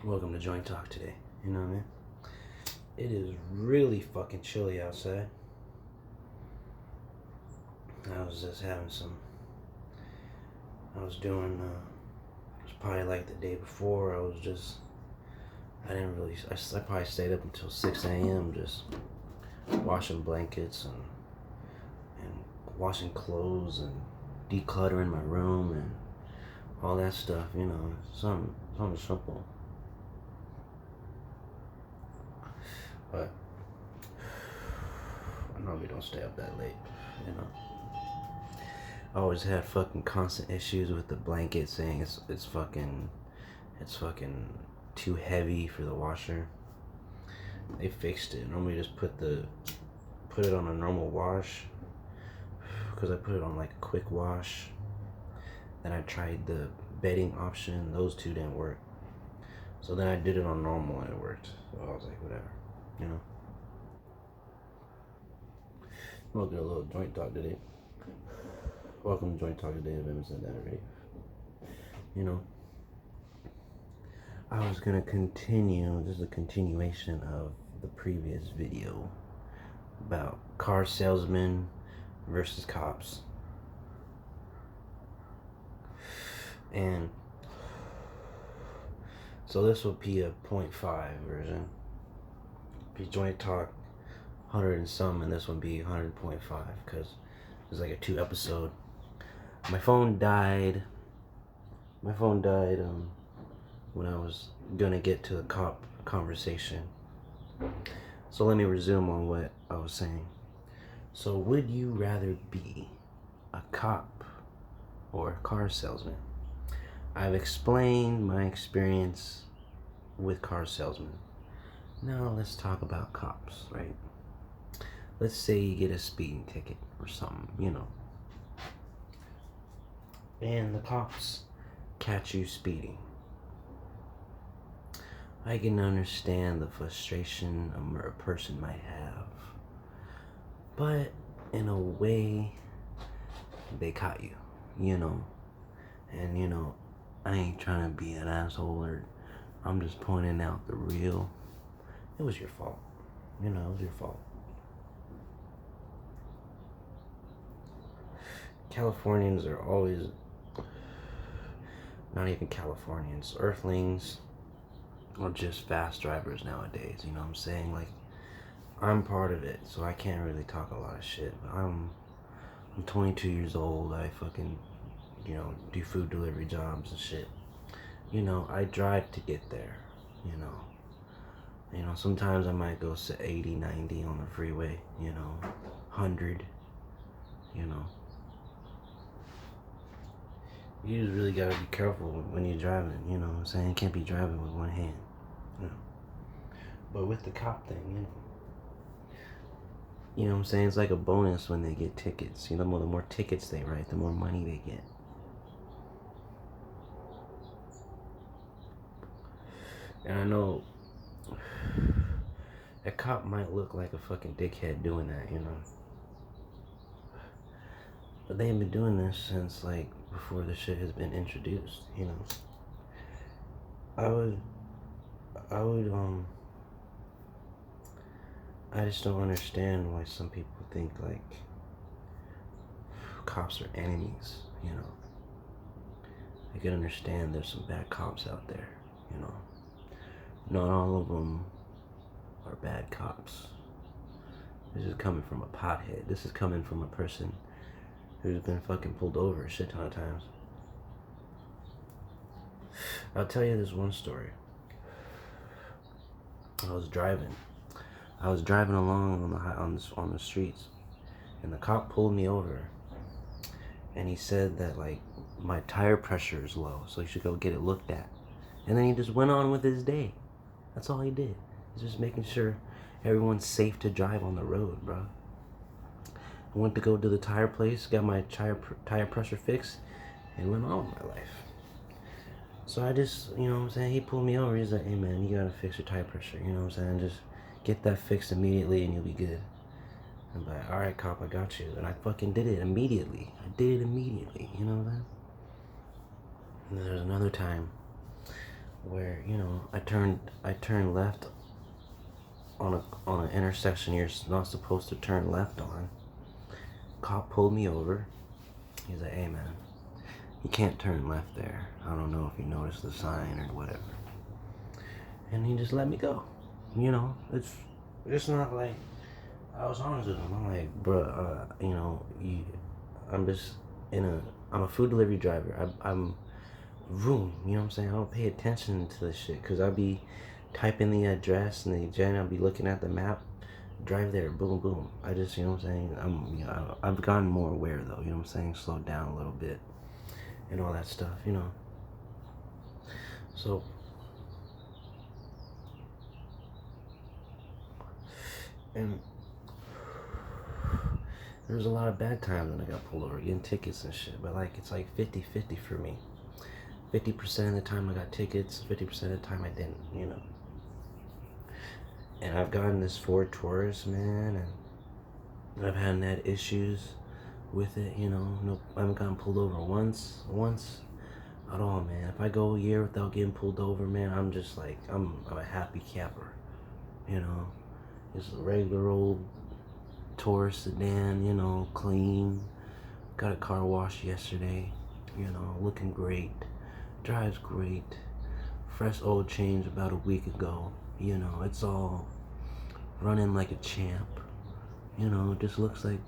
Welcome to Joint Talk today. You know what I mean? It is really fucking chilly outside. I was just having I was doing, it was probably like the day before. I probably stayed up until 6 a.m. just washing blankets and washing clothes and decluttering my room and all that stuff, something simple. But I normally don't stay up that late, I always had fucking constant issues with the blanket saying it's fucking too heavy for the washer. They fixed it. Normally just put it on a normal wash, because I put it on like a quick wash. Then I tried the bedding option. Those two didn't work. So then I did it on normal and it worked. So I was like, whatever, We'll do a little joint talk today. Welcome to Joint Talk today, if I haven't said that already. I was gonna continue, this is a continuation of the previous video about car salesmen versus cops. And so this will be a 0.5 version. Be Joint Talk 100 and some, and this one be 100.5, because it's like a 2 episode. My phone died when I was gonna get to the cop conversation. So let me resume on what I was saying. So would you rather be a cop or a car salesman? I've explained my experience with car salesmen. Now let's talk about cops, right? Let's say you get a speeding ticket or something, and the cops catch you speeding. I can understand the frustration a person might have, but in a way, they caught you, and I ain't trying to be an asshole, or I'm just pointing out the real. It was your fault, it was your fault. Californians are always, not even Californians, Earthlings are just fast drivers nowadays, you know what I'm saying? Like, I'm part of it, so I can't really talk a lot of shit. I'm 22 years old. I fucking, do food delivery jobs and shit. I drive to get there, sometimes I might go 80, 90 on the freeway, 100, You just really gotta be careful when you're driving, you know what I'm saying? You can't be driving with one hand, But with the cop thing, you know what I'm saying? It's like a bonus when they get tickets. The more tickets they write, the more money they get. And I know a cop might look like a fucking dickhead doing that, But they've been doing this since, like, before the shit has been introduced, I just don't understand why some people think, like, cops are enemies, I can understand there's some bad cops out there, Not all of them are bad cops. This is coming from a pothead. This is coming from a person who's been fucking pulled over a shit ton of times. I'll tell you this one story. I was driving along on the streets, and the cop pulled me over, and he said that, like, my tire pressure is low, so he should go get it looked at. And then he just went on with his day. That's all he did. He's just making sure everyone's safe to drive on the road, bro. I went to go to the tire place, got my tire pressure fixed, and went on with my life. So I just, what I'm saying, he pulled me over. He's like, hey man, you gotta fix your tire pressure, what I'm saying? Just get that fixed immediately and you'll be good. I'm like, alright, cop, I got you. And I fucking did it immediately. you know what I'm saying? And there's another time where I turned left on an intersection you're not supposed to turn left on. Cop pulled me over. He's like, "Hey man, you can't turn left there. I don't know if you noticed the sign or whatever." And he just let me go. It's not like I was honest with him. I'm like, "Bruh, I'm just I'm a food delivery driver. I'm room, you know what I'm saying? I don't pay attention to this shit because I'll be typing the address and the agenda, I'll be looking at the map, drive there, boom, boom. I just, you know what I'm saying? I've gotten more aware though, you know what I'm saying? Slowed down a little bit and all that stuff. So, and there was a lot of bad times when I got pulled over, getting tickets and shit, but it's like 50-50 for me. 50% of the time I got tickets, 50% of the time I didn't. And I've gotten this Ford Taurus, man, and I've had issues with it, No, I haven't gotten pulled over once at all, man. If I go a year without getting pulled over, man, I'm just like, I'm a happy camper, Just a regular old Taurus sedan, clean. Got a car wash yesterday, looking great. Drives great. Fresh oil change about a week ago. It's all running like a champ. It just looks like,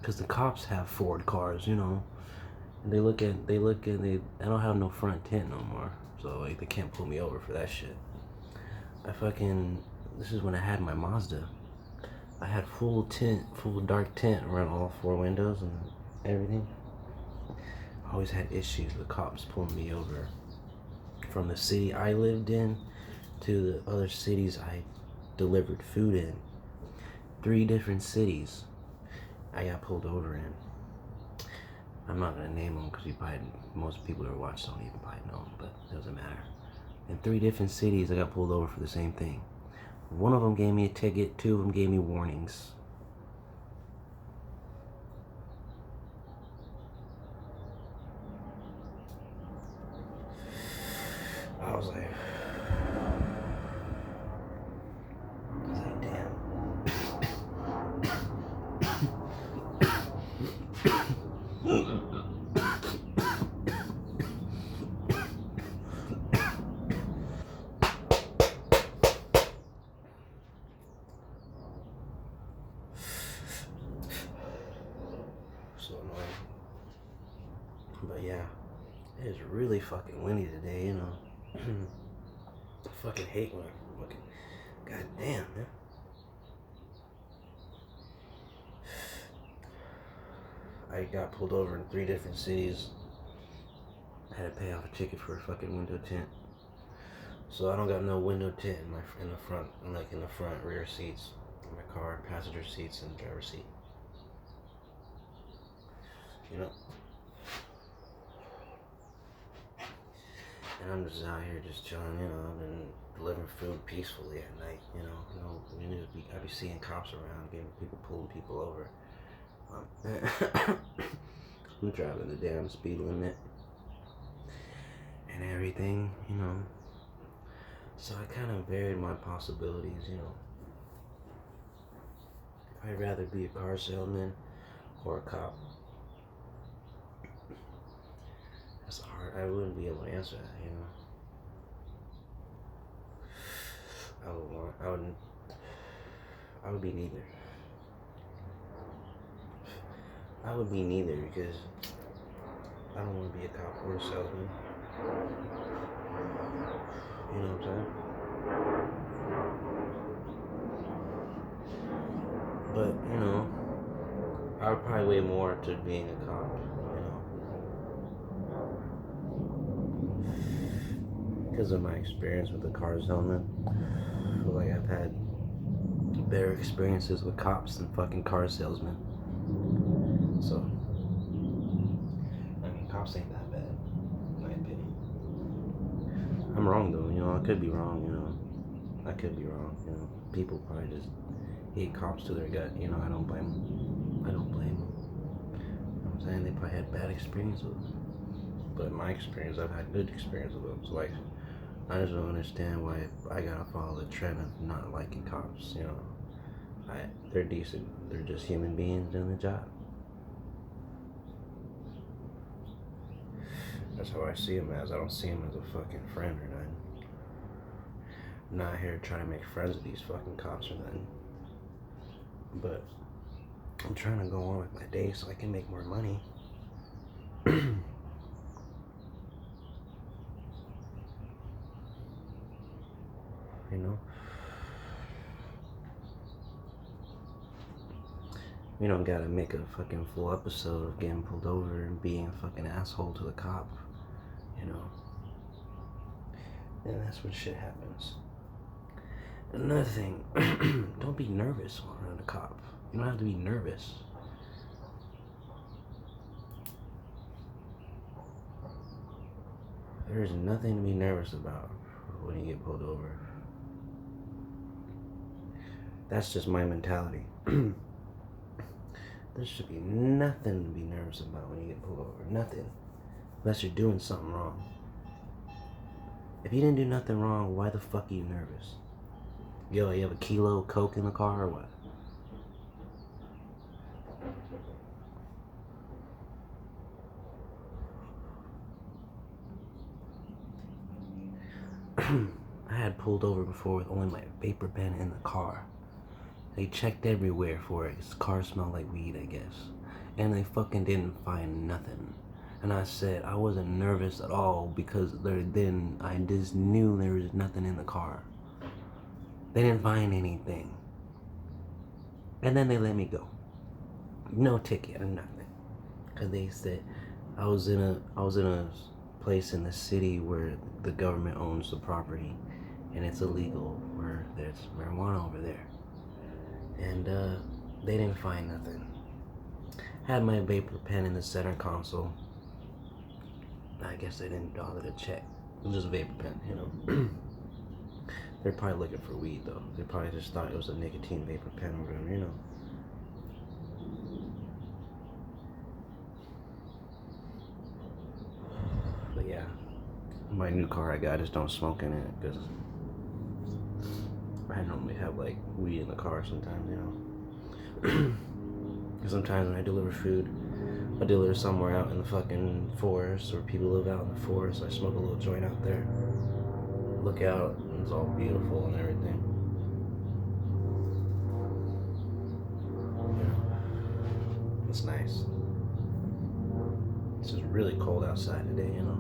because the cops have Ford cars, and they don't have no front tint no more. So they can't pull me over for that shit. This is when I had my Mazda. I had full dark tint around all 4 windows and everything. I always had issues with cops pulling me over. From the city I lived in to the other cities I delivered food in. 3 different cities I got pulled over in. I'm not gonna name them because most people who watch don't even probably know them, but it doesn't matter. In 3 different cities I got pulled over for the same thing. One of them gave me a ticket, 2 of them gave me warnings. I was like, damn. So annoying. But yeah, it's really fucking windy today, I fucking hate when I fucking, goddamn, man. I got pulled over in 3 different cities. I had to pay off a ticket for a fucking window tint. So I don't got no window tint in the front, in the front rear seats in my car, passenger seats and driver seat. And I'm just out here just chilling, I've been delivering food peacefully at night, I be seeing cops around, pulling people over. I'm driving the damn speed limit and everything, So I kind of varied my possibilities, If I'd rather be a car salesman or a cop. That's hard. I wouldn't be able to answer that, I would be neither. I would be neither because I don't want to be a cop or a salesman. You know what I'm saying? But, I would probably weigh more to being a cop, Because of my experience with the car salesman. I feel like I've had better experiences with cops than fucking car salesmen. So, cops ain't that bad, in my opinion. I'm wrong though, I could be wrong, I could be wrong, People probably just hate cops to their gut, I don't blame them. You know what I'm saying? They probably had bad experience with them. But in my experience, I've had good experience with them. So I just don't understand why I gotta follow the trend of not liking cops. You know, they're decent. They're just human beings doing the job. That's how I see them as. I don't see them as a fucking friend or nothing. I'm not here trying to make friends with these fucking cops or nothing. But I'm trying to go on with my day so I can make more money. You know? We don't gotta make a fucking full episode of getting pulled over and being a fucking asshole to the cop. You know? And that's when shit happens. Another thing, don't be nervous around a cop. You don't have to be nervous. There's nothing to be nervous about when you get pulled over. That's just my mentality. There should be nothing to be nervous about when you get pulled over. Nothing. Unless you're doing something wrong. If you didn't do nothing wrong, why the fuck are you nervous? Yo, you have a kilo of coke in the car or what? I had pulled over before with only my vapor pen in the car. They checked everywhere for it. His car smelled like weed, I guess. And they fucking didn't find nothing. And I said I wasn't nervous at all because I just knew there was nothing in the car. They didn't find anything. And then they let me go. No ticket or nothing. Cause they said I was in a place in the city where the government owns the property and it's illegal where there's marijuana over there. And they didn't find nothing. Had my vapor pen in the center console. I guess they didn't bother to check. It was just a vapor pen, you know. They're probably looking for weed though. They probably just thought it was a nicotine vapor pen or whatever, you know. But yeah, my new car I got, I just don't smoke in it because I normally have like weed in the car sometimes, you know. Because sometimes when I deliver food, I deliver somewhere out in the fucking forest, or people live out in the forest. I smoke a little joint out there. Look out, and it's all beautiful and everything. Yeah, it's nice. It's just really cold outside today, you know.